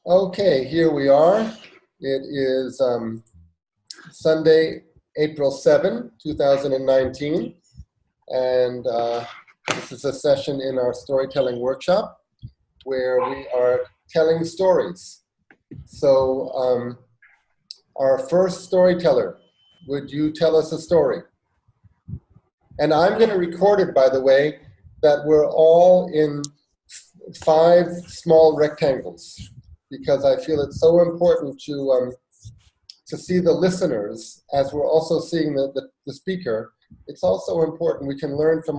Okay, here we are. It is Sunday, April 7, 2019, and this is a session in our storytelling workshop where we are telling stories. So our first storyteller, would you tell us a story? And I'm going to record it, by the way, that we're all in 5 small rectangles, because I feel it's so important to see the listeners as we're also seeing the speaker. It's also important we can learn from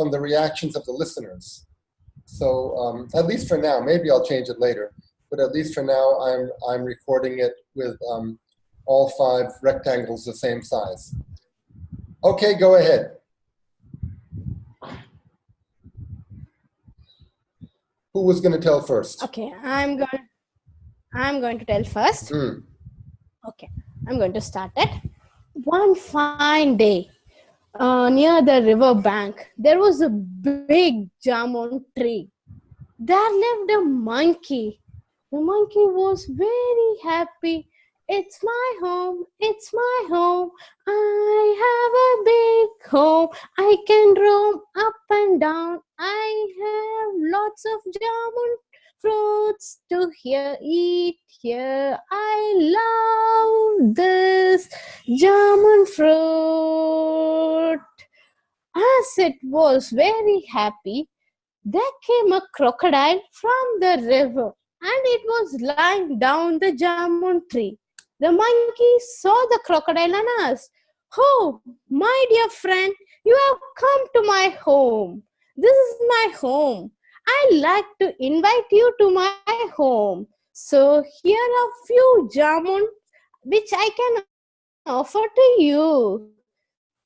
the reactions of the listeners. So at least for now, maybe I'll change it later, but at least for now, I'm recording it with all 5 rectangles the same size. Okay, go ahead. Who was going to tell first? Okay, I'm going to tell first. Okay, I'm going to start it. One fine day, near the river bank, there was a big jamun tree. There lived a monkey. The monkey was very happy. It's my home, it's my home. I have a big home. I can roam up and down. I have lots of jamun fruits to eat here. I love this jamun fruit. As it was very happy, there came a crocodile from the river, and it was lying down the jamun tree. The monkey saw the crocodile and asked, "Oh, my dear friend, you have come to my home. This is my home. I like to invite you to my home. So here are few jamun which I can offer to you.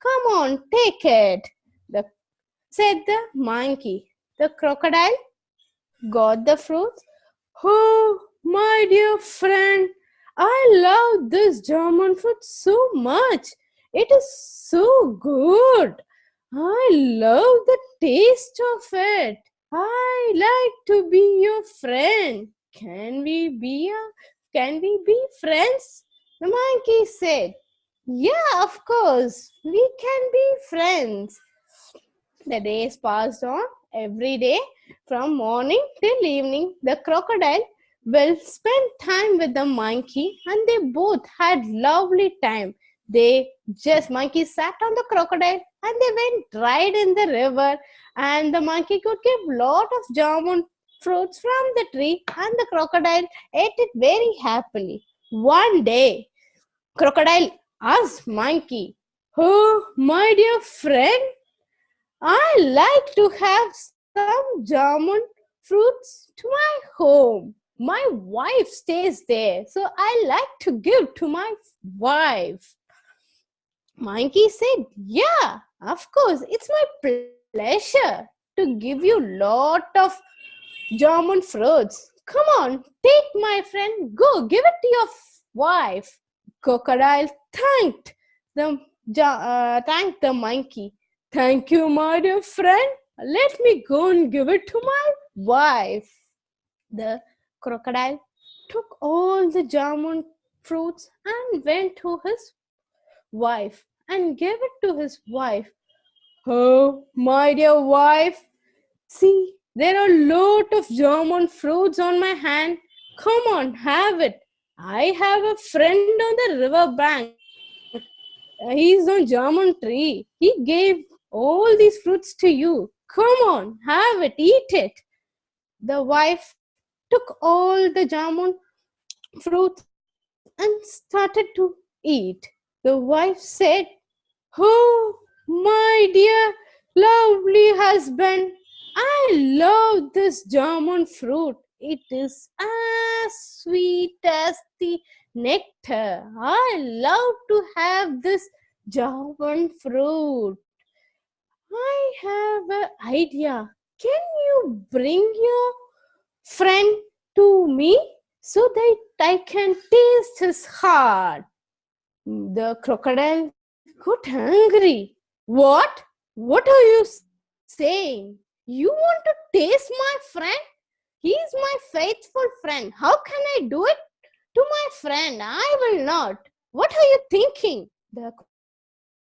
Come on, take it," said the monkey. The crocodile got the fruits. "Oh, my dear friend, I love this German fruit so much. It is so good. I love the taste of it. I like to be your friend. Can we be friends?" The monkey said, "Yeah, of course, we can be friends." The days passed on. Every day, from morning till evening, the crocodile will spend time with the monkey, and they both had lovely time. Monkey sat on the crocodile, and they went right in the river, and the monkey could give lot of jamun fruits from the tree, and the crocodile ate it very happily. One day, crocodile asked monkey, "Oh, my dear friend, I like to have some jamun fruits to my home. My wife stays there, so I like to give to my wife." Monkey said, "Yeah, of course, it's my pleasure to give you lot of jamun fruits. Come on, take my friend, go give it to your wife." Crocodile thanked the monkey. "Thank you, my dear friend. Let me go and give it to my wife." The crocodile took all the jamun fruits and went to his wife and gave it to his wife. "Oh, my dear wife, see, there are a lot of jamun fruits on my hand. Come on, have it. I have a friend on the river bank. He's on jamun tree. He gave all these fruits to you. Come on, have it, eat it." The wife took all the jamun fruits and started to eat. The wife said, "Oh, my dear, lovely husband, I love this jamun fruit. It is as sweet as the nectar. I love to have this jamun fruit. I have an idea. Can you bring your friend to me so that I can taste his heart?" The crocodile got angry. What are you saying? You want to taste my friend? He is is my faithful friend. How can I do it to my friend? I will not. What are you thinking? The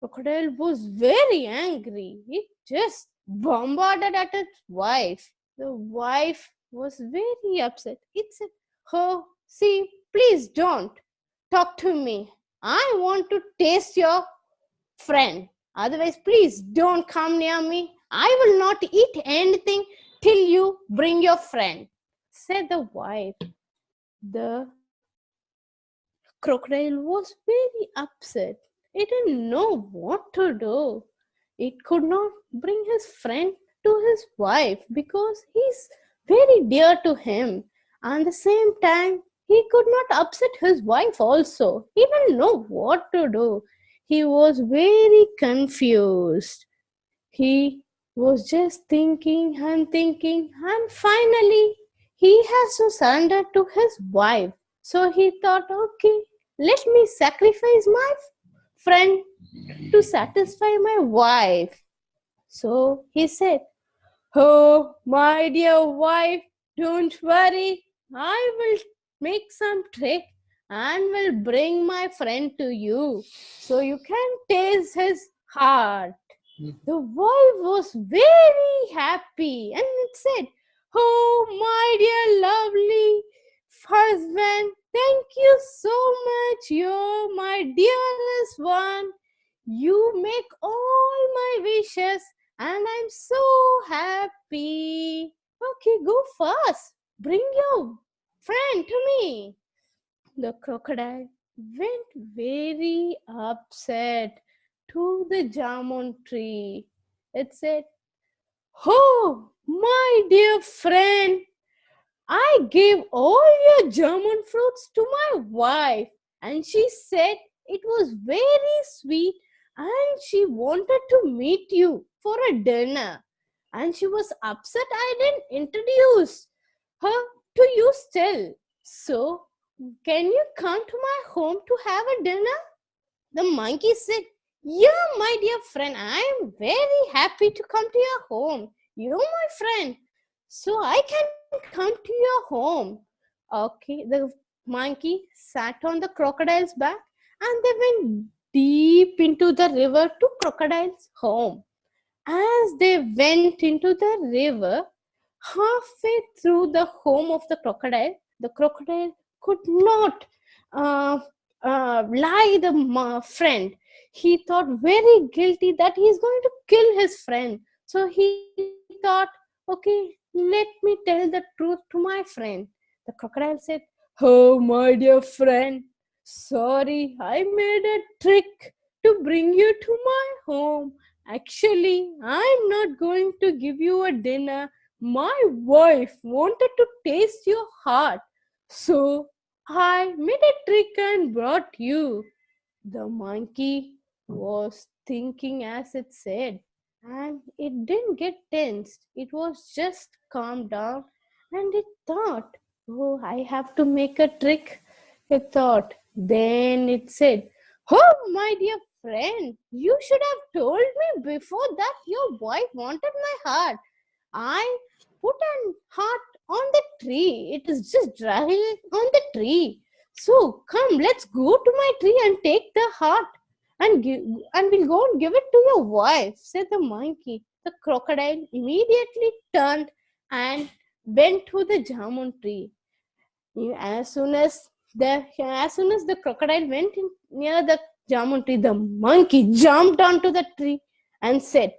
crocodile was very angry. It just bombarded at its wife. The wife was very upset. It said, "Oh, see, please don't talk to me. I want to taste your friend. Otherwise, please don't come near me. I will not eat anything till you bring your friend," said the wife. The crocodile was very upset. It didn't know what to do. It could not bring his friend to his wife because he's very dear to him. And at the same time, he could not upset his wife also. He didn't know what to do. He was very confused. He was just thinking and finally he has to surrender to his wife. So he thought, okay, let me sacrifice my friend to satisfy my wife. So he said, "Oh, my dear wife, don't worry. I will make some trick and will bring my friend to you so you can taste his heart." The wife was very happy and it said, "Oh, my dear lovely husband, thank you so much. You're my dearest one. You make all my wishes and I'm so happy. Okay, go fast. Bring your friend to me." The crocodile went very upset to the jamun tree. It said, "Oh, my dear friend, I gave all your German fruits to my wife, and she said it was very sweet and she wanted to meet you for a dinner. And she was upset I didn't introduce her to you still. So, can you come to my home to have a dinner?" The monkey said, "Yeah, my dear friend, I am very happy to come to your home. You're my friend, so I can come to your home." Okay, the monkey sat on the crocodile's back and they went deep into the river to crocodile's home. As they went into the river, halfway through the home of the crocodile could not uh, lie the friend. He thought very guilty that he is going to kill his friend. So he thought, okay, let me tell the truth to my friend. The crocodile said, "Oh, my dear friend, sorry, I made a trick to bring you to my home. Actually, I'm not going to give you a dinner. My wife wanted to taste your heart, so I made a trick and brought you." The monkey was thinking as it said, and it didn't get tensed. It was just calmed down and it thought, "Oh, I have to make a trick." It thought. Then it said, "Oh, my dear friend, you should have told me before that your wife wanted my heart. I put a heart on the tree. It is just drying on the tree. So come, let's go to my tree and take the heart and we'll go and give it to your wife," said the monkey. The crocodile immediately turned and went to the jamun tree. As soon as the crocodile went near the jamun tree, the monkey jumped onto the tree and said,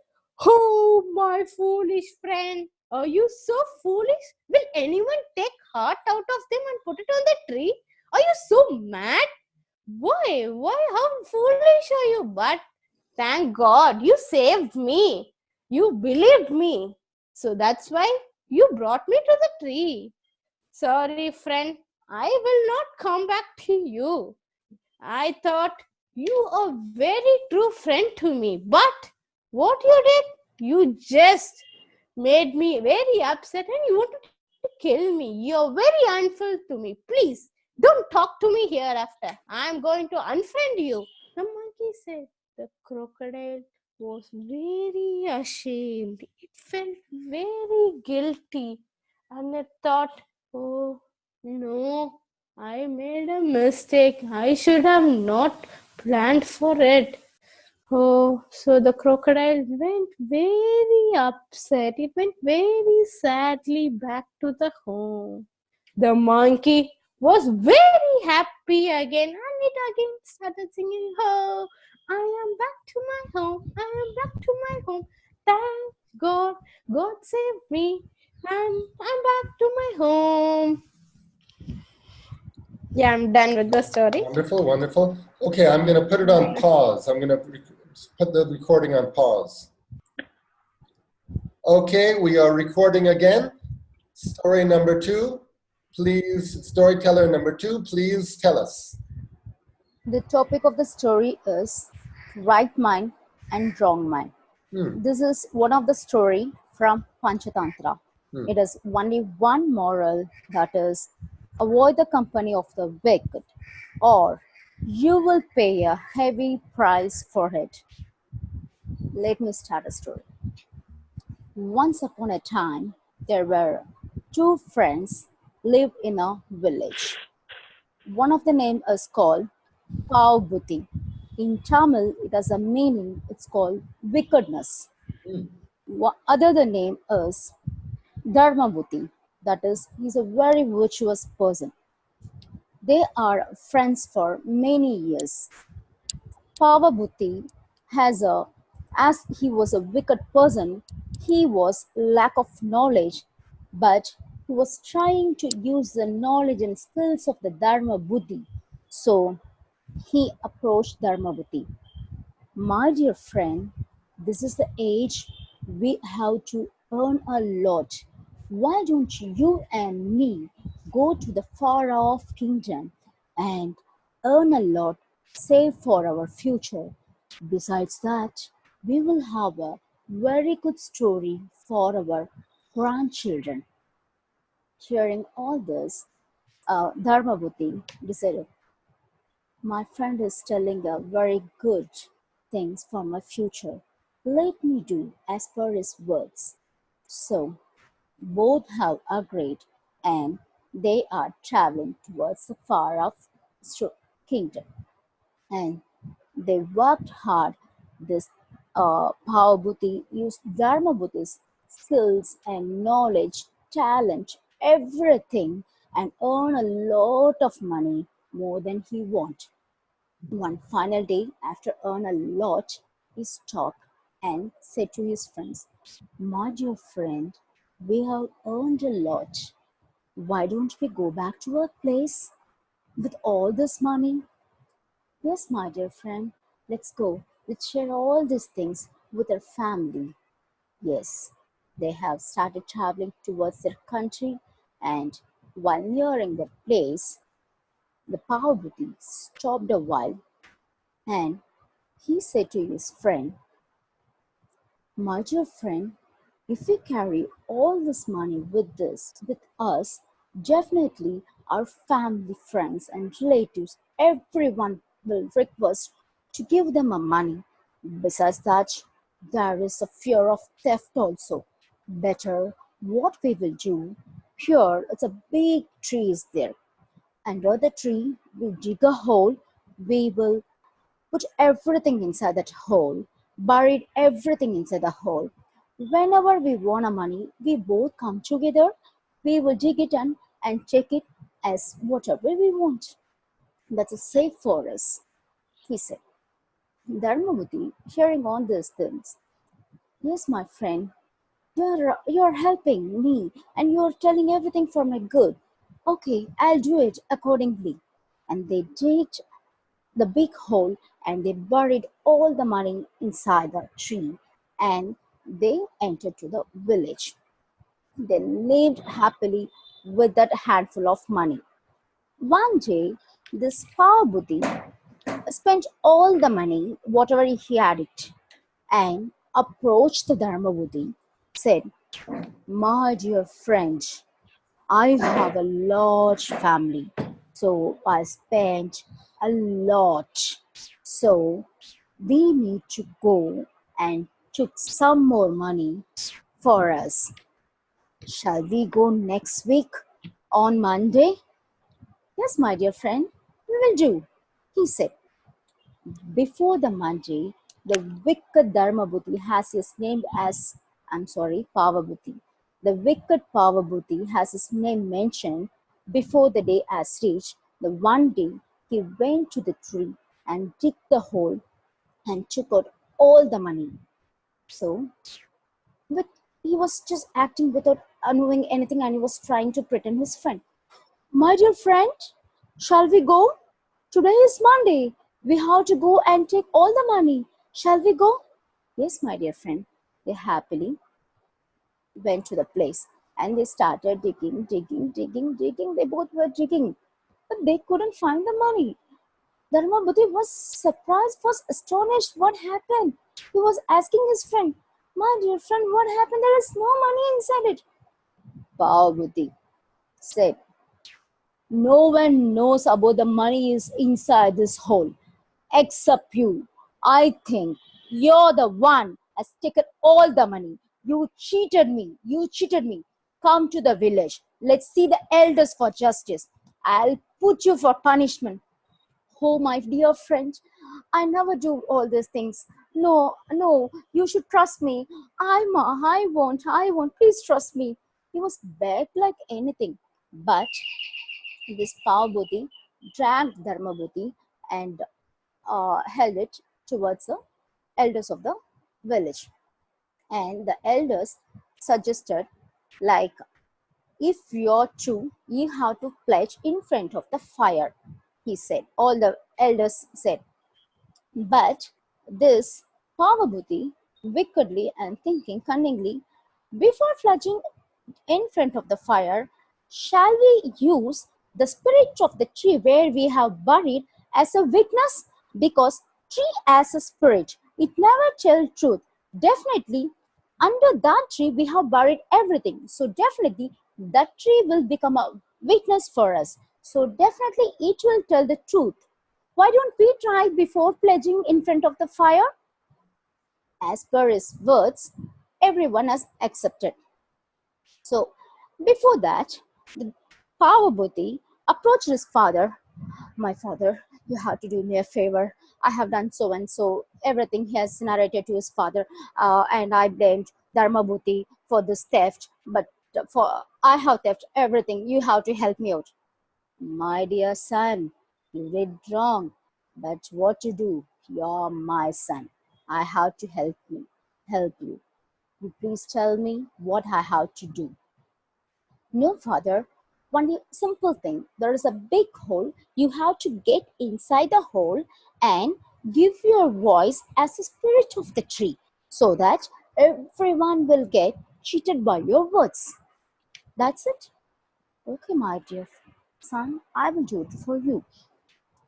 "Oh, my foolish friend, are you so foolish? Will anyone take heart out of them and put it on the tree? Are you so mad? Why? How foolish are you? But thank God you saved me. You believed me. So that's why you brought me to the tree. Sorry, friend, I will not come back to you. I thought you are very true friend to me. But what you did, you just made me very upset and you wanted to kill me. You're very unfair to me. Please don't talk to me hereafter. I'm going to unfriend you." The monkey said. The crocodile was very ashamed. It felt very guilty And I thought, oh no, I made a mistake. I should have not planned for it. Oh, so the crocodile went very upset. It went very sadly back to the home. The monkey was very happy again, and it again started singing, "Oh, I am back to my home. I am back to my home. Thank God, God saved me, and I'm back to my home." Yeah, I'm done with the story. Wonderful, wonderful. Okay, I'm going to put it on pause. I'm going to put the recording on pause. Okay, we are recording again. Story number 2. Please, storyteller number 2, please tell us. The topic of the story is right mind and wrong mind. This is one of the story from Panchatantra. It is only one moral, that is, avoid the company of the wicked, or you will pay a heavy price for it. Let me start a story. Once upon a time, there were two friends lived in a village. One of the name is called Buddhi. In Tamil, it has a meaning, it's called wickedness. Other the name is Buddhi. That is, he's a very virtuous person. They are friends for many years. Buddhi has a, as he was a wicked person, he was lack of knowledge, but he was trying to use the knowledge and skills of the Dharma Buddhi. So he approached Dharmavati. My dear friend, this is the age we have to earn a lot. Why don't you and me go to the far off kingdom and earn a lot, save for our future? Besides that, we will have a very good story for our grandchildren. Hearing all this, Dharmavati decided, my friend is telling a very good things for my future. Let me do as per his words. So both have agreed and they are traveling towards the far off kingdom. And they worked hard. This Bhavabhuti used Dharma Buddhist skills and knowledge, talent, everything, and earn a lot of money more than he wanted. One final day, after earn a lot, he stopped and said to his friends, my dear friend, we have earned a lot. Why don't we go back to our place with all this money? Yes, my dear friend, let's go. Let's share all these things with our family. Yes, they have started traveling towards their country, and while nearing the place, the Parvati stopped a while and he said to his friend, my dear friend, if we carry all this money with us, definitely our family, friends, and relatives, everyone will request to give them a money. Besides that, there is a fear of theft also. Better, what we will do, here it's a big tree is there. Under the tree, we dig a hole, we will put everything inside that hole, buried everything inside the hole. Whenever we want a money, we both come together, we will dig it in and take it as whatever we want. That's a safe for us, he said. Dharmavati, hearing all these things, yes, my friend, you're helping me and you're telling everything for my good. Okay, I'll do it accordingly. And they did the big hole and they buried all the money inside the tree and they entered to the village. They lived happily with that handful of money. One day, this Buddhi spent all the money, whatever he had it, and approached the Dharma Buddhi, said, my dear friend, I have a large family, so I spent a lot. So we need to go and took some more money for us. Shall we go next week on Monday? Yes, my dear friend, we will do, he said. Before the Monday, the wicked Dharmabhuti has his name as, Pavabhuti. The wicked Pavabhuti has his name mentioned before the day as reached. The one day he went to the tree and digged the hole and took out all the money. So, but he was just acting without knowing anything and he was trying to pretend his friend. My dear friend, shall we go? Today is Monday. We have to go and take all the money. Shall we go? Yes, my dear friend. They happily went to the place and they started digging. They both were digging, but they couldn't find the money. Dharmabhuti was surprised, was astonished. What happened? He was asking his friend, my dear friend, what happened? There is no money inside it. Pavabhuti said, no one knows about the money is inside this hole except you. I think you're the one has taken all the money. You cheated me. You cheated me. Come to the village. Let's see the elders for justice. I'll put you for punishment. Oh, my dear friend, I never do all these things. No, you should trust me. I won't. Please trust me. He was begged like anything. But this Pavabhuti dragged Dharmabhuti and held it towards the elders of the village. And the elders suggested, like, if you're true, you have to pledge in front of the fire, he said. All the elders said. But this Pavabhuti, wickedly and thinking cunningly, before pledging in front of the fire, shall we use the spirit of the tree where we have buried as a witness? Because tree as a spirit, it never tells truth. Definitely, under that tree we have buried everything. So definitely that tree will become a witness for us. So definitely it will tell the truth. Why don't we try before pledging in front of the fire? As per his words, everyone has accepted. So, before that, the Pavabhuti approached his father. My father, you have to do me a favor. I have done so and so. Everything he has narrated to his father, and I blamed Dharmabhuti for this theft. But for I have theft everything. You have to help me out. My dear son, you did wrong. But what to do? You're my son. I have to help you. Help you. You please tell me what I have to do. No, father. One simple thing. There is a big hole. You have to get inside the hole and give your voice as the spirit of the tree so that everyone will get cheated by your words. That's it. Okay, my dear son, I will do it for you.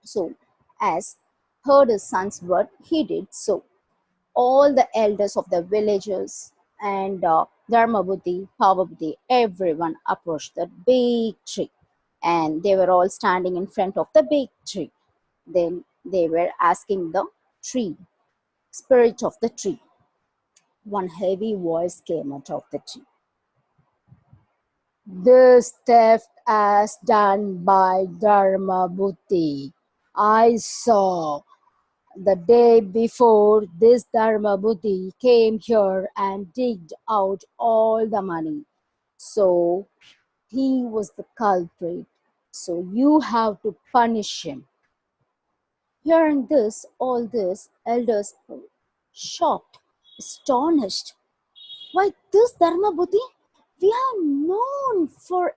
So, as heard his son's word, he did so. All the elders of the villages and Dharmabhuti, Pavabhuti, everyone approached the big tree. And they were all standing in front of the big tree. Then they were asking the tree, spirit of the tree. One heavy voice came out of the tree. This theft is done by Dharmabhuti. I saw the day before this Dharmabhuti came here and digged out all the money. So he was the culprit. So you have to punish him. Hearing this, all this, elders were shocked, astonished. Why this Dharmabhuti? We have known for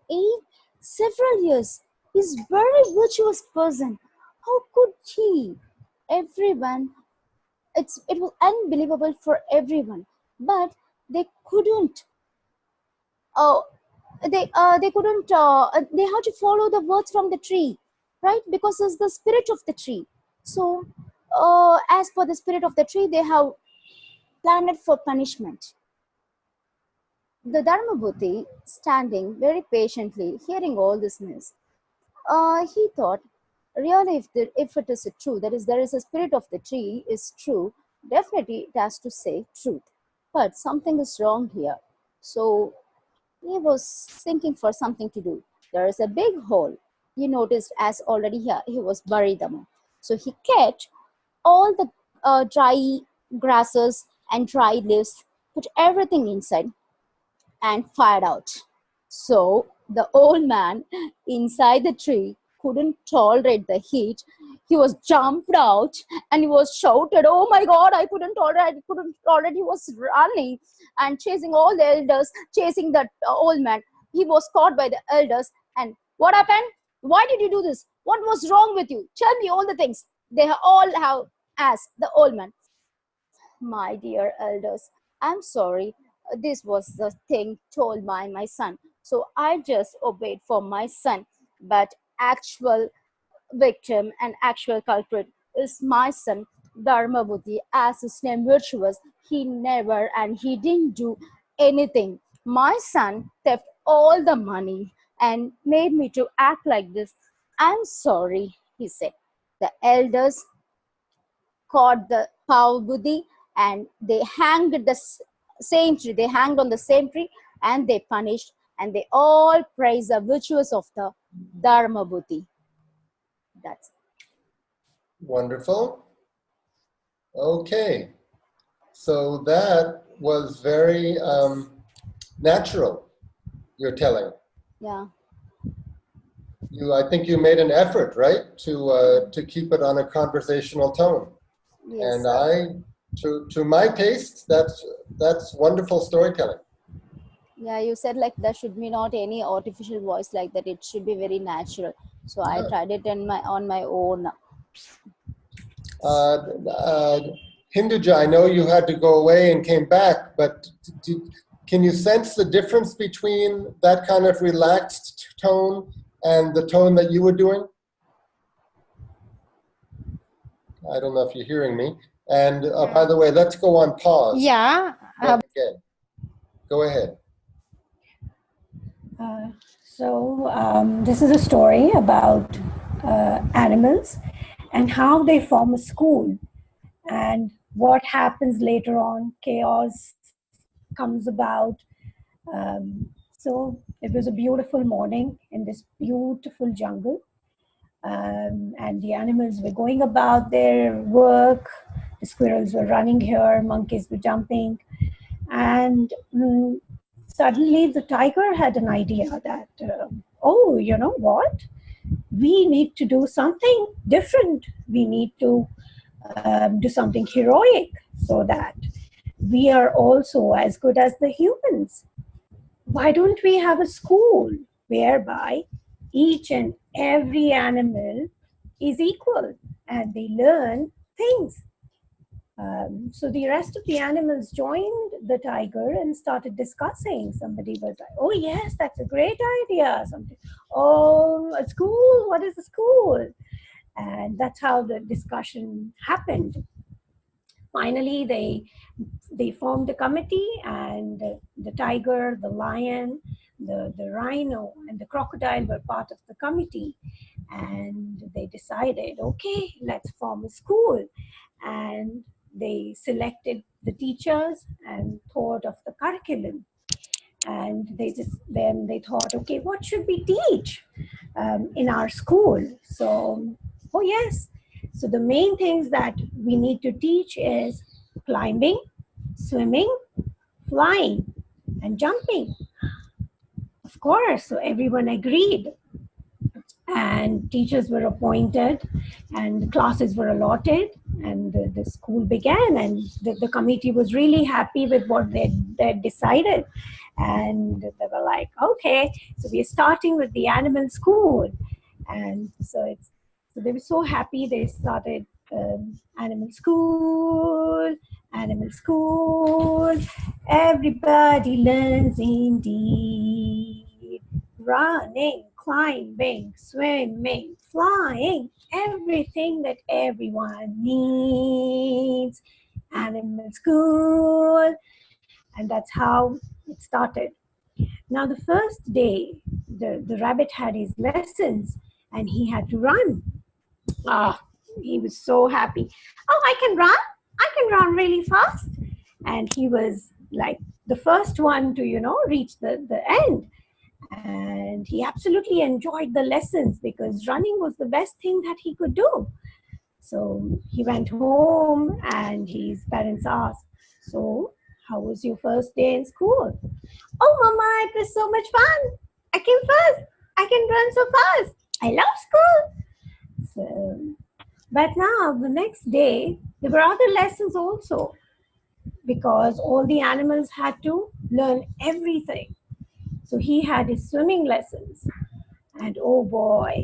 several years. He's very virtuous person. How could he? Everyone, it was unbelievable for everyone, but they couldn't. Uh, they couldn't. They had to follow the words from the tree, right? Because it's the spirit of the tree. So, as for the spirit of the tree, they have planned for punishment. The Dharmabhuti, standing very patiently, hearing all this news, he thought, really, if it is true, that is, there is a spirit of the tree is true, definitely it has to say truth. But something is wrong here. So He was thinking for something to do. There is a big hole. He noticed as already here he was buried among. So he kept all the dry grasses and dry leaves, put everything inside and fired out. So the old man inside the tree couldn't tolerate the heat. He was jumped out and he was shouted, "Oh my God, I couldn't tolerate, I couldn't tolerate." He was running and chasing all the elders, chasing that old man. He was caught by the elders. And what happened? Why did you do this? What was wrong with you? Tell me all the things. They all have asked the old man. "My dear elders, I'm sorry. This was the thing told by my son. So I just obeyed for my son. But actual victim and actual culprit is my son, Dharma Buddhi. As his name virtuous, he never and he didn't do anything. My son theft all the money and made me to act like this. I'm sorry," he said. The elders caught the Pav Buddhi and they hanged the same tree. They hanged on the same tree and they punished, and they all praise the virtues of the Dharma Buddhi. That's Wonderful. Okay. So that was very natural, you're telling. yeah. I think you made an effort, right, to keep it on a conversational tone. Yes. And to my taste, that's wonderful storytelling. Yeah, you said like there should be not any artificial voice like that. It should be very natural. So I tried it on my own. Hinduja, I know you had to go away and came back, but can you sense the difference between that kind of relaxed tone and the tone that you were doing? I don't know if you're hearing me. And by the way, let's go on pause. Yeah. Again. Go ahead. This is a story about animals and how they form a school, and what happens later on. Chaos comes about. So it was a beautiful morning in this beautiful jungle, and the animals were going about their work. The squirrels were running here, monkeys were jumping, and suddenly the tiger had an idea that, oh, you know what? We need to do something different. We need to do something heroic so that we are also as good as the humans. Why don't we have a school whereby each and every animal is equal and they learn things? So the rest of the animals joined the tiger and started discussing. Somebody was like, "Oh yes, that's a great idea." Somebody, "Oh, a school? What is a school?" And that's how the discussion happened. Finally, they formed a committee, and the tiger, the lion, the rhino, and the crocodile were part of the committee. And they decided, okay, let's form a school. And they selected the teachers and thought of the curriculum. And then they thought, okay, what should we teach in our school? So, oh yes. So the main things that we need to teach is climbing, swimming, flying, and jumping. Of course, so everyone agreed. And teachers were appointed and classes were allotted, and the school began, and the committee was really happy with what they decided. And they were like, okay, so we're starting with the animal school. And so they were so happy. They started animal school, animal school. Everybody learns indeed. Running, climbing, swimming, flying, everything that everyone needs. Animal school. And that's how it started. Now, the first day, the rabbit had his lessons and he had to run. He was so happy. Oh, I can run really fast. And he was like the first one to, reach the end. And he absolutely enjoyed the lessons because running was the best thing that he could do. So he went home and his parents asked, "So, how was your first day in school?" "Oh, Mama, it was so much fun. I came first. I can run so fast. I love school." So, but now the next day, there were other lessons also because all the animals had to learn everything. So he had his swimming lessons. And oh boy,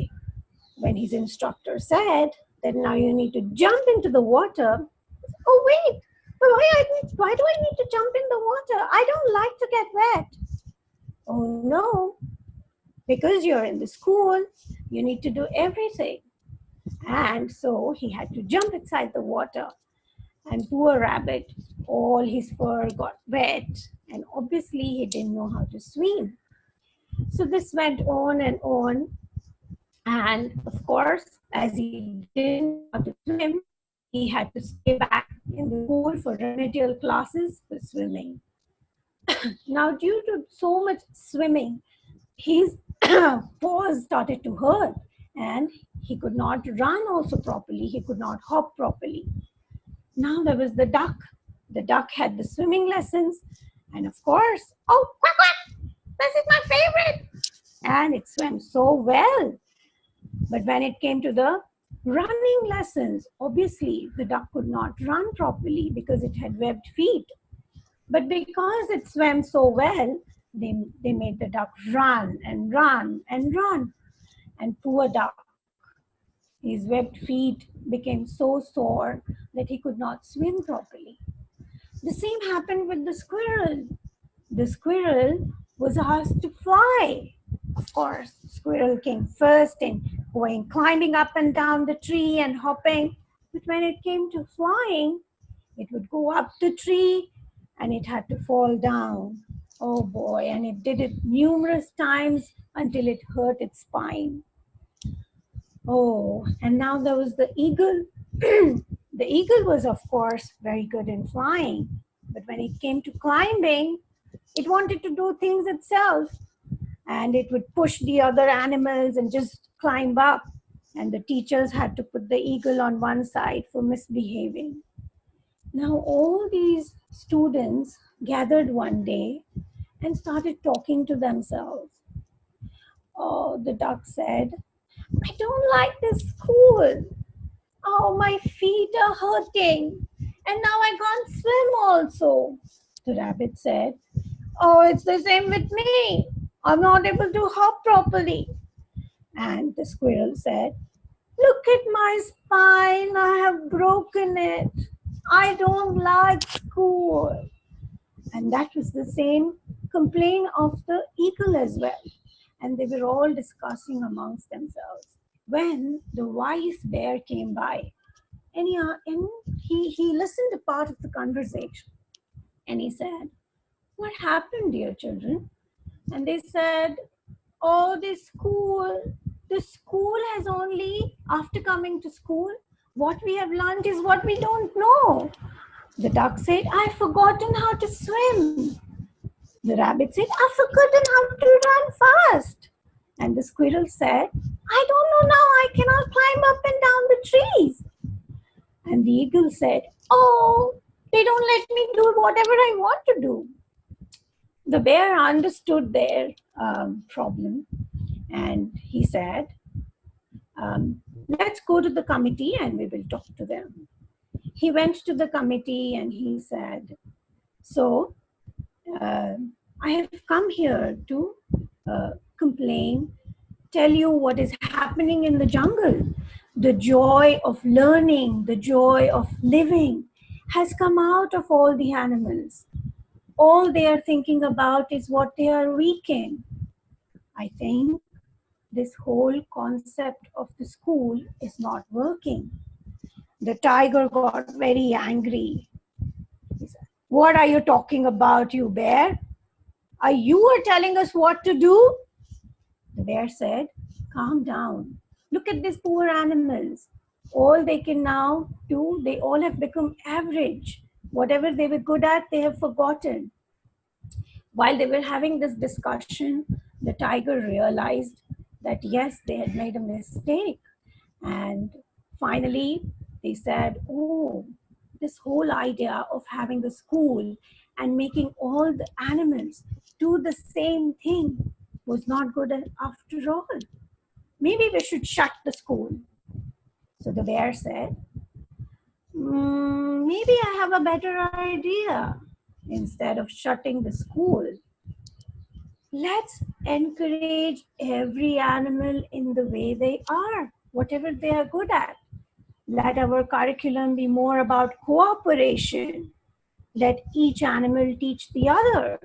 when his instructor said that now you need to jump into the water, "Oh wait, but why do I need to jump in the water? I don't like to get wet." "Oh no, because you're in the school, you need to do everything." And so he had to jump inside the water. And poor rabbit, all his fur got wet. And obviously he didn't know how to swim. So this went on and on. And of course, as he didn't know how to swim, he had to stay back in the pool for remedial classes for swimming. Now, due to so much swimming, his paws started to hurt and he could not run also properly. He could not hop properly. Now there was the duck. The duck had the swimming lessons. And of course, oh, quack, quack, this is my favorite. And it swam so well. But when it came to the running lessons, obviously the duck could not run properly because it had webbed feet. But because it swam so well, they made the duck run and run and run. And poor duck, his webbed feet became so sore that he could not swim properly. The same happened with the squirrel. The squirrel was asked to fly. Of course, squirrel came first and going climbing up and down the tree and hopping. But when it came to flying, it would go up the tree and it had to fall down. Oh boy, and it did it numerous times until it hurt its spine. Oh, and now there was the eagle. The eagle was, of course, very good in flying. But when it came to climbing, it wanted to do things itself. And it would push the other animals and just climb up. And the teachers had to put the eagle on one side for misbehaving. Now, all these students gathered one day and started talking to themselves. Oh, the duck said, "I don't like this school. Oh, my feet are hurting. And now I can't swim also." The rabbit said, "Oh, it's the same with me. I'm not able to hop properly." And the squirrel said, "Look at my spine. I have broken it. I don't like school." And that was the same complaint of the eagle as well. And they were all discussing amongst themselves when the wise bear came by. And he listened to part of the conversation. And he said, "What happened, dear children?" And they said, "Oh, the school has only, after coming to school, what we have learned is what we don't know." The duck said, "I've forgotten how to swim." The rabbit said, "I've forgotten how to run fast." And the squirrel said, "I don't know now, I cannot climb up and down the trees." And the eagle said, "Oh, they don't let me do whatever I want to do." The bear understood their problem and he said, "Let's go to the committee and we will talk to them." He went to the committee and he said, "So, I have come here to complain, tell you what is happening in the jungle. The joy of learning, the joy of living has come out of all the animals. All they are thinking about is what they are weak in. I think this whole concept of the school is not working." The tiger got very angry. He said, "What are you talking about, you bear? Are you telling us what to do?" The bear said, "Calm down. Look at these poor animals. All they can now do, they all have become average. Whatever they were good at, they have forgotten. while they were having this discussion, the tiger realized that yes, they had made a mistake. And finally, they said, oh, this whole idea of having a school and making all the animals do the same thing was not good after all. Maybe we should shut the school. So the bear said, maybe I have a better idea. Instead of shutting the school, let's encourage every animal in the way they are, whatever they are good at. Let our curriculum be more about cooperation. Let each animal teach the other.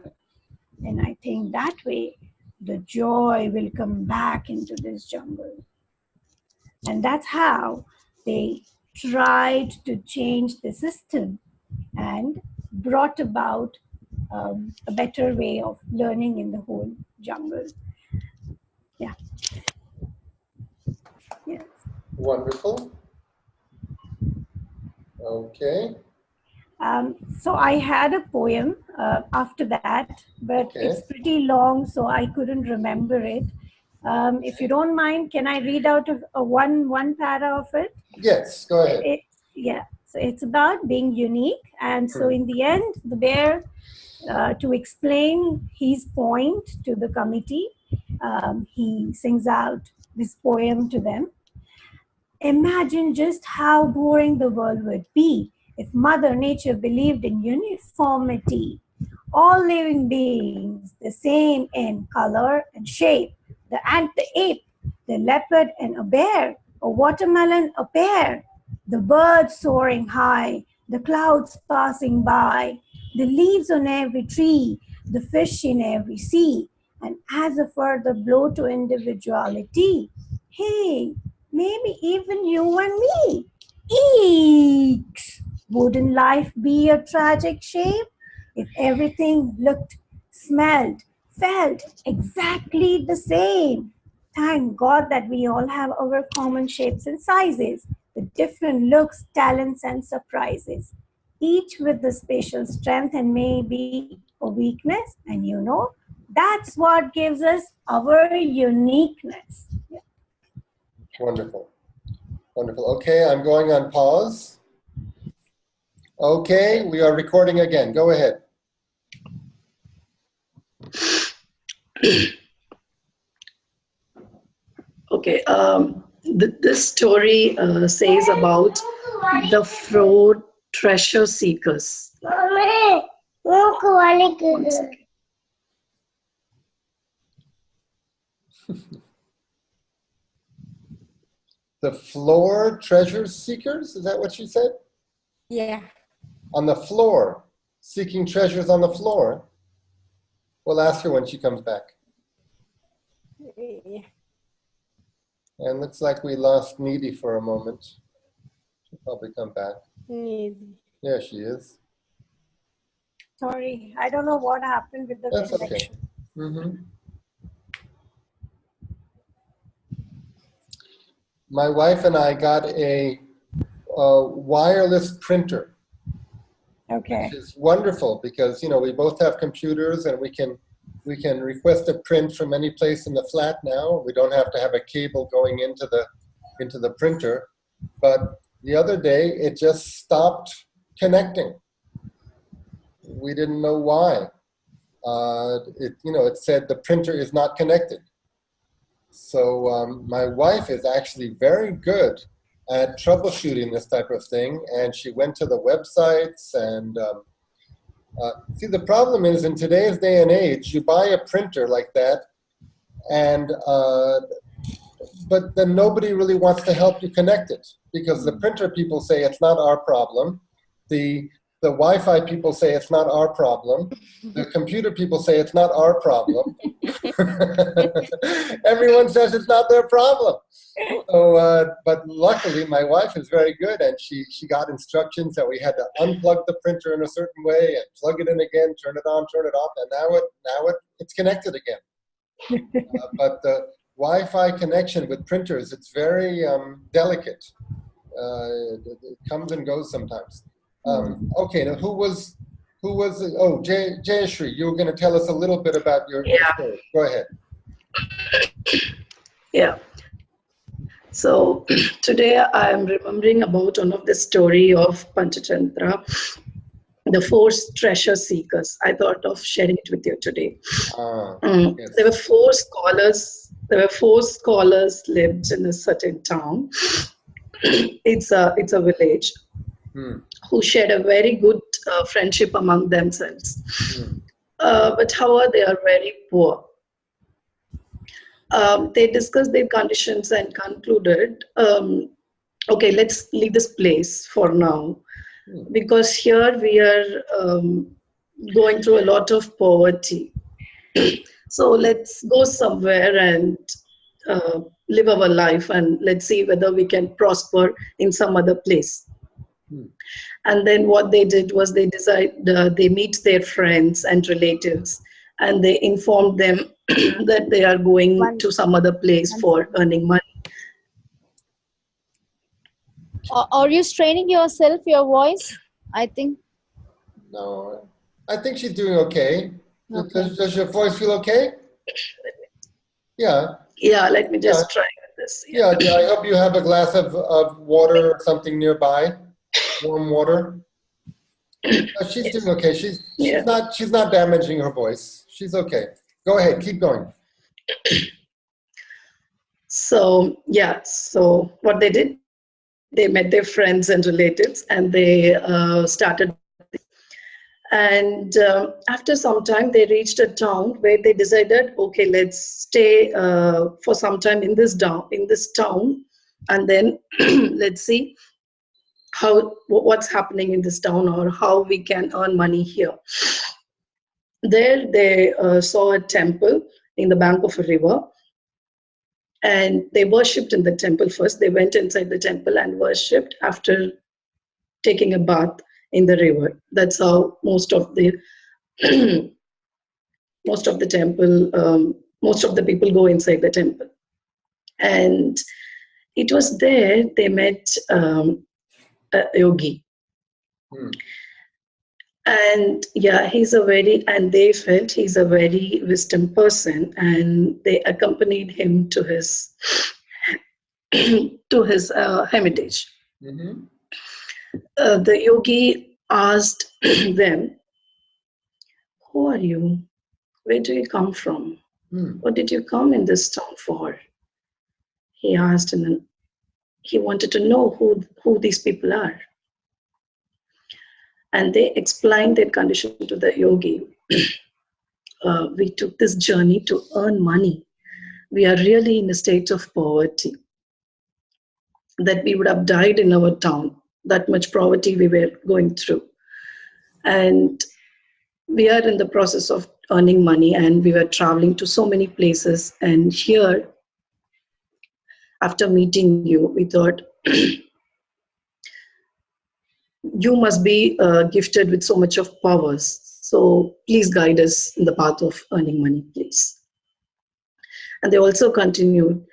And I think that way the joy will come back into this jungle. And that's how they tried to change the system and brought about a better way of learning in the whole jungle. Yeah. Yes. Wonderful. Okay. So I had a poem after that, but Okay. it's pretty long, so I couldn't remember it. If you don't mind, can I read out one para of it? Yes, go ahead. Yeah. So it's about being unique, and so in the end, the bear, to explain his point to the committee, he sings out this poem to them. Imagine just how boring the world would be if Mother Nature believed in uniformity. All living beings the same in color and shape. The ant, the ape, the leopard and a bear, a watermelon, a pear, the birds soaring high, the clouds passing by, the leaves on every tree, the fish in every sea. And as a further blow to individuality, hey, maybe even you and me. Eeks! Wouldn't life be a tragic shape if everything looked, smelled, felt exactly the same? Thank God that we all have our common shapes and sizes, with different looks, talents, and surprises, each with the special strength and maybe a weakness. And you know, that's what gives us our uniqueness. Yeah. Wonderful. Wonderful. Okay, I'm going on pause. Okay, we are recording again. Go ahead. Okay, this story says about the fraud treasure seekers. One second. The floor treasure seekers, is that what you said? Yeah. On the floor, seeking treasures on the floor. We'll ask her when she comes back. Yeah. And looks like we lost Needy for a moment. She'll probably come back. Easy. There she is. Sorry, I don't know what happened with the That's connection. okay. Mm-hmm. My wife and I got a wireless printer. Okay. Which is wonderful because, you know, we both have computers and we can request a print from any place in the flat now. We don't have to have a cable going into the printer. But the other day it just stopped connecting. We didn't know why. It said the printer is not connected. So my wife is actually very good at troubleshooting this type of thing, and she went to the websites and see, the problem is in today's day and age, you buy a printer like that, and but then nobody really wants to help you connect it because the printer people say it's not our problem, the Wi-Fi people say it's not our problem, the computer people say it's not our problem. Everyone says it's not their problem. So, but luckily my wife is very good, and she got instructions that we had to unplug the printer in a certain way and plug it in again, turn it on, turn it off, and now it's connected again. But the Wi-Fi connection with printers, it's very delicate. It comes and goes sometimes. Okay, now who was Who was it? Oh, Jayashri, you were going to tell us a little bit about your story. Go ahead. Yeah. So today I'm remembering about one of the story of Panchatantra, the four treasure seekers. I thought of sharing it with you today. Yes. There were four scholars. Lived in a certain town. It's a village who shared a very good friendship among themselves. But however, they are very poor. They discussed their conditions and concluded, okay, let's leave this place for now, because here we are going through a lot of poverty. So let's go somewhere and live our life, and let's see whether we can prosper in some other place. And then what they did was they meet their friends and relatives, and they informed them that they are going to some other place for earning money. Are you straining yourself, your voice? I think. No, I think she's doing okay. Does your voice feel okay? Yeah. Yeah, let me just try with this. Yeah, I hope you have a glass of water or something nearby, warm water. She's doing okay. She's not damaging her voice. She's okay. Go ahead, keep going. So what they did, they met their friends and relatives, and they started. And after some time, they reached a town where they decided, okay, let's stay for some time in this town, and then let's see what's happening in this town, or how we can earn money here. There they saw a temple in the bank of a river, and they worshipped in the temple first. They went inside the temple and worshipped after taking a bath in the river. That's how most of the people go inside the temple. And it was there they met a yogi. And they felt he's a very wisdom person, and they accompanied him to his hermitage. The yogi asked them, "Who are you? Where do you come from? What did you come in this town for?" He asked, and then he wanted to know who these people are. And they explained their condition to the yogi. We took this journey to earn money. We are really in a state of poverty, that we would have died in our town. That much poverty we were going through. And we are in the process of earning money, and we were traveling to so many places. And here, after meeting you, we thought, you must be gifted with so much of powers. So please guide us in the path of earning money, please. And they also continued,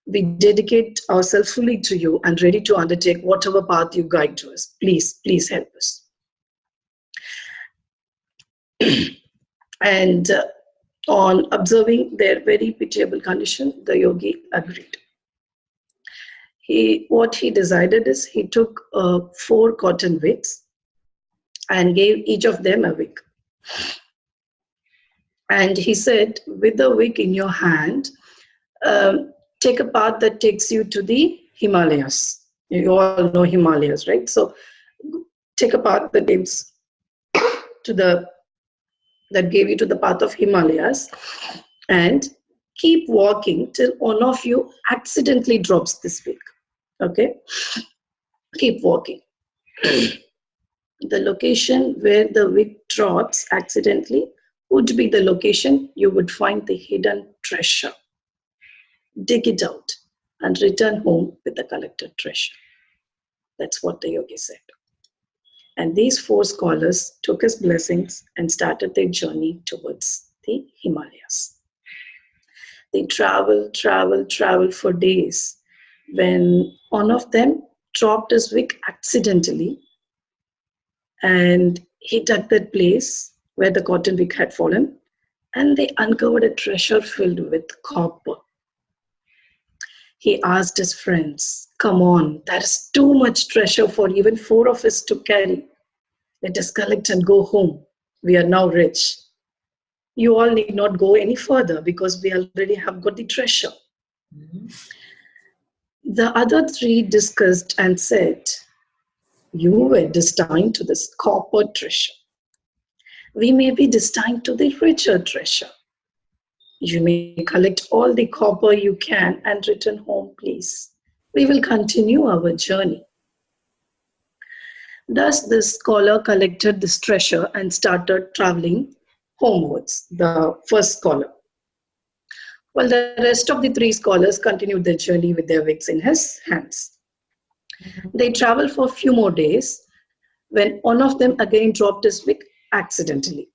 we dedicate ourselves fully to you and ready to undertake whatever path you guide to us. Please help us. And on observing their very pitiable condition, the yogi agreed. What he decided is, he took 4 cotton wicks and gave each of them a wick. And he said, with the wick in your hand, take a path that takes you to the Himalayas. You all know Himalayas, right? So take a path that gives that gave you to the path of Himalayas, and keep walking till one of you accidentally drops this wick. Okay? Keep walking. The location where the wick drops accidentally would be the location you would find the hidden treasure. Dig it out and return home with the collected treasure. That's what the yogi said. And these 4 scholars took his blessings and started their journey towards the Himalayas. They traveled for days, when one of them dropped his wick accidentally, and He dug that place where the cotton wick had fallen, and they uncovered a treasure filled with copper. He asked his friends, "Come on, that is too much treasure for even 4 of us to carry. Let us collect and go home. We are now rich. You all need not go any further because we already have got the treasure." The other 3 discussed and said, "You were destined to this copper treasure. We may be destined to the richer treasure. You may collect all the copper you can and return home, please. We will continue our journey." Thus, the scholar collected this treasure and started traveling homewards, the first scholar. While the rest of the 3 scholars continued their journey with their wicks in his hands. They traveled for a few more days when one of them again dropped his wick accidentally.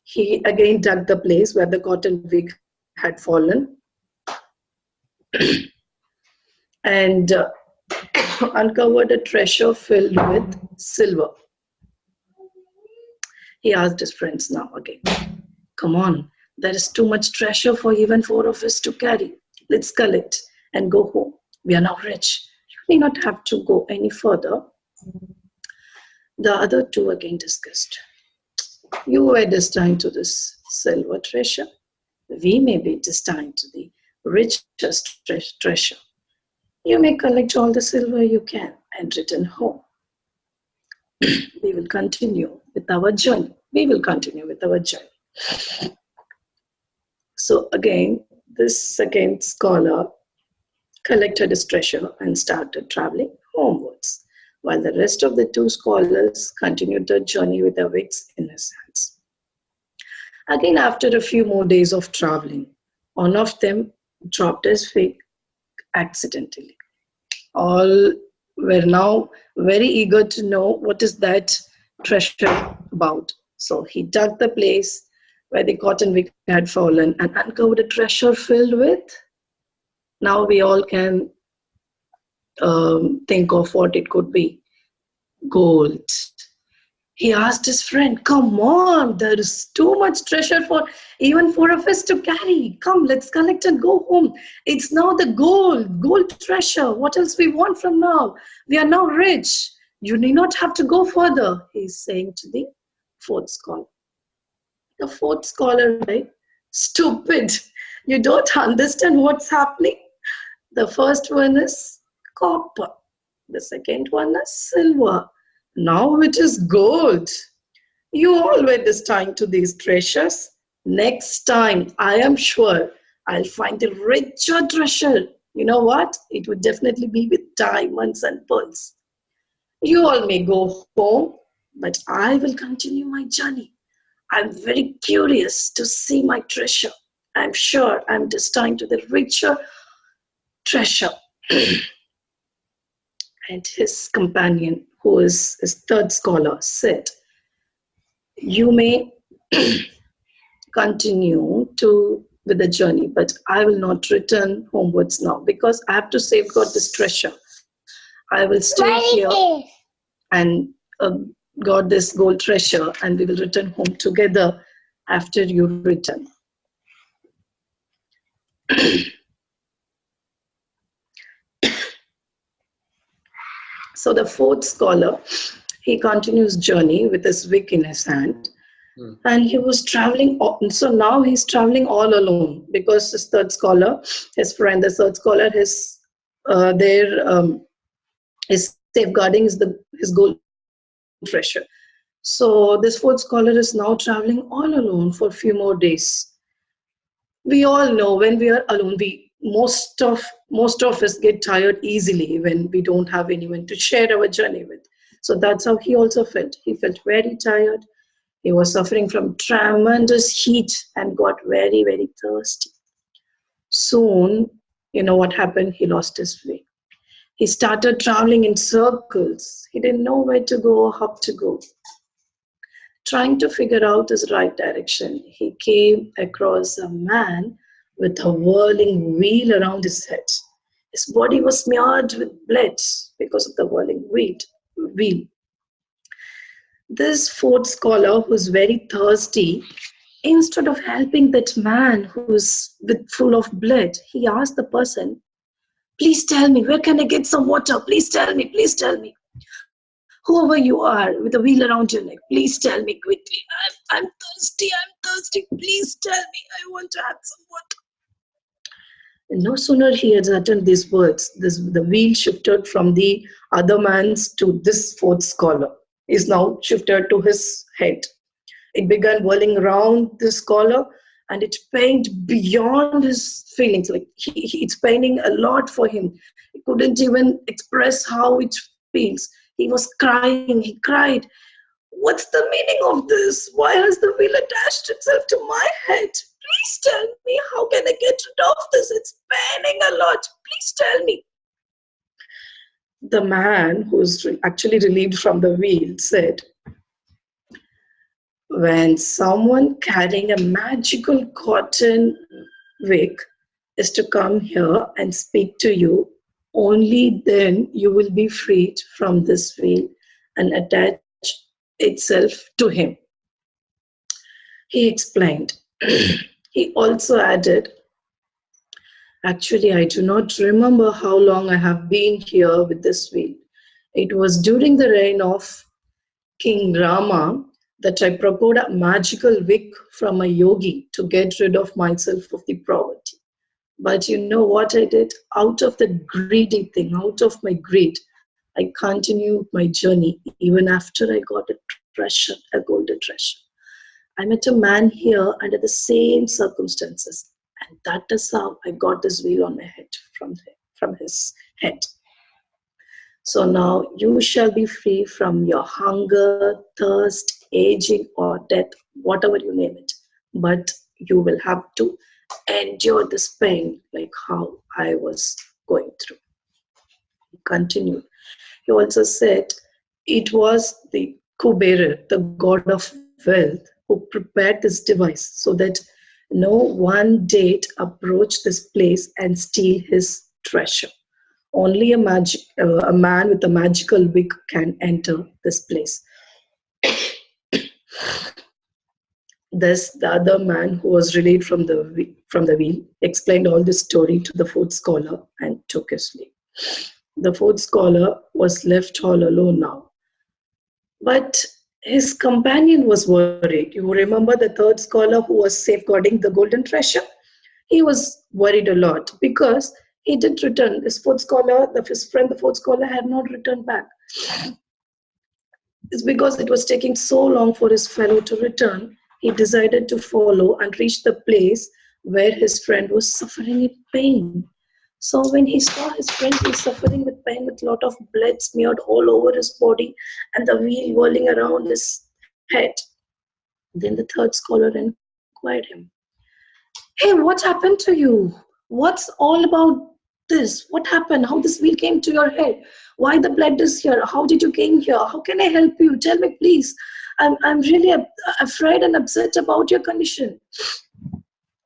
He again dug the place where the cotton wick had fallen and uncovered a treasure filled with silver. He asked his friends now again, "Come on, there is too much treasure for even 4 of us to carry. Let's collect and go home. We are now rich. You need not have to go any further." The other 2 again discussed. "You were destined to this silver treasure. We may be destined to the richest treasure. You may collect all the silver you can and return home. We will continue with our journey. We will continue with our journey." So again, this second scholar collected his treasure and started traveling homewards, while the rest of the 2 scholars continued their journey with their wicks in his hands. Again, after a few more days of traveling, one of them dropped his wick accidentally. All were now very eager to know what is that treasure about. So he dug the place where the cotton wick had fallen and uncovered a treasure filled with, now we all can think of what it could be, gold. He asked his friend, "Come on, there is too much treasure for even 4 of us to carry. Come, let's collect and go home. It's now the gold treasure. What else we want from now? We are now rich. You need not have to go further," he's saying to the 4th scholar. The 4th scholar, right? "Stupid. You don't understand what's happening. The first one is copper. The second one is silver. Now it is gold. You all were destined to these treasures. Next time, I am sure I'll find a richer treasure. You know what? It would definitely be with diamonds and pearls. You all may go home, but I will continue my journey. I'm very curious to see my treasure. I'm sure I'm destined to the richer treasure." And his companion, who is his 3rd scholar, said, "You may continue with the journey, but I will not return homewards now because I have to safeguard this treasure. I will stay here and guard this gold treasure, and we will return home together after you return." So the 4th scholar, he continues journey with his wick in his hand. And he was traveling. So now he's traveling all alone because his 3rd scholar, his friend, the 3rd scholar, is safeguarding his gold treasure. So this 4th scholar is now traveling all alone for a few more days. We all know when we are alone, most of us get tired easily when we don't have anyone to share our journey with. So that's how he also felt. He felt very tired. He was suffering from tremendous heat and got very, very thirsty. Soon, you know what happened? He lost his way. He started traveling in circles. He didn't know where to go or how to go. Trying to figure out his right direction, he came across a man with a whirling wheel around his head. His body was smeared with blood because of the whirling wheel. This fourth scholar, who's very thirsty, instead of helping that man who's full of blood, he asked the person, please tell me, where can I get some water? Please tell me, please tell me. Whoever you are with a wheel around your neck, please tell me quickly. I'm thirsty. Please tell me, I want to have some water. And no sooner he had uttered these words, the wheel shifted from the other man's to this fourth scholar. Is now shifted to his head. It began whirling around this scholar, and it pained beyond his feelings. Like it's paining a lot for him. He couldn't even express how it feels. He was crying. He cried, what's the meaning of this? Why has the wheel attached itself to my head? Please tell me, how can I get rid of this? It's paining a lot. Please tell me. The man who's actually relieved from the wheel said, when someone carrying a magical cotton wick is to come here and speak to you, only then you will be freed from this wheel and attach itself to him. He explained. He also added, actually, I do not remember how long I have been here with this wheel. It was during the reign of King Rama that I procured a magical wick from a yogi to get rid of myself of the poverty. But you know what I did? Out of the greedy thing, out of my greed, I continued my journey even after I got a golden treasure. I met a man here under the same circumstances, and that is how I got this wheel on my head from his head. So now you shall be free from your hunger, thirst, aging, or death, whatever you name it. But you will have to endure this pain like how I was going through. He continued. He also said it was the Kuberer, the god of wealth, who prepared this device so that no one dare approach this place and steal his treasure. Only a man with a magical wick can enter this place. Thus, the other man who was relieved from the wheel explained all this story to the fourth scholar and took his leave. The fourth scholar was left all alone now. But his companion was worried. You remember the third scholar who was safeguarding the golden treasure? He was worried a lot because he didn't return. His fourth scholar, his friend, the fourth scholar, had not returned back. It's because it was taking so long for his fellow to return, he decided to follow and reach the place where his friend was suffering in pain. So when he saw his friend was suffering with pain, with a lot of blood smeared all over his body and the wheel whirling around his head, then the third scholar inquired him, hey, what happened to you? What's all about this? What happened? How this wheel came to your head? Why the blood is here? How did you came here? How can I help you? Tell me, please. I'm really afraid and upset about your condition.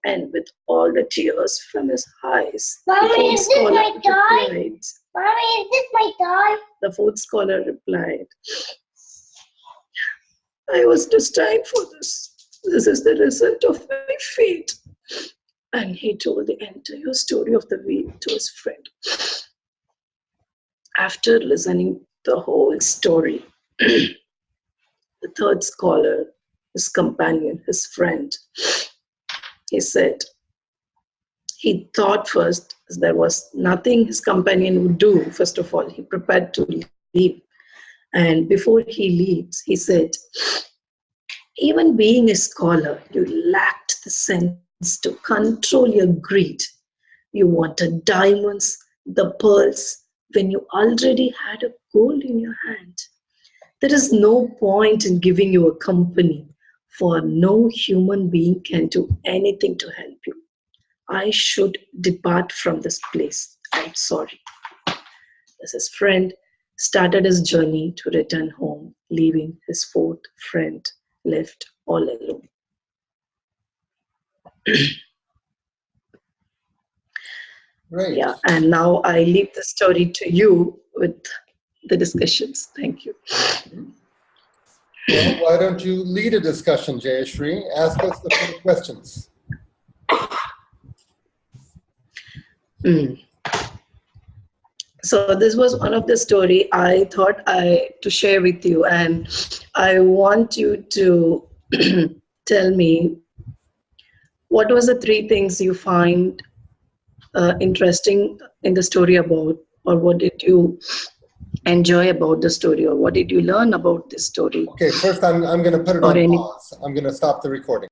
And with all the tears from his eyes, Mommy, is this my toy? Replied, Mommy, is this my toy? the fourth scholar replied, I was destined for this. This is the result of my fate. And he told the entire story of the wheel to his friend. After listening the whole story, the third scholar, his companion, his friend, he said, he thought first there was nothing his companion would do. First of all, he prepared to leave. And before he leaves, he said, even being a scholar, you lacked the sense to control your greed. You wanted diamonds, the pearls, when you already had a gold in your hand. There is no point in giving you a company, for no human being can do anything to help you. I should depart from this place. I'm sorry. As his friend started his journey to return home, leaving his fourth friend left all alone. Great. Yeah, and now I leave the story to you with the discussions. Thank you. Well, why don't you lead a discussion, Jayashri? Ask us the first questions. So this was one of the story I thought to share with you, and I want you to tell me what was the 3 things you find interesting in the story about, or what did you enjoy about the story, or what did you learn about this story? Okay, first I'm going to put it on pause. I'm going to stop the recording.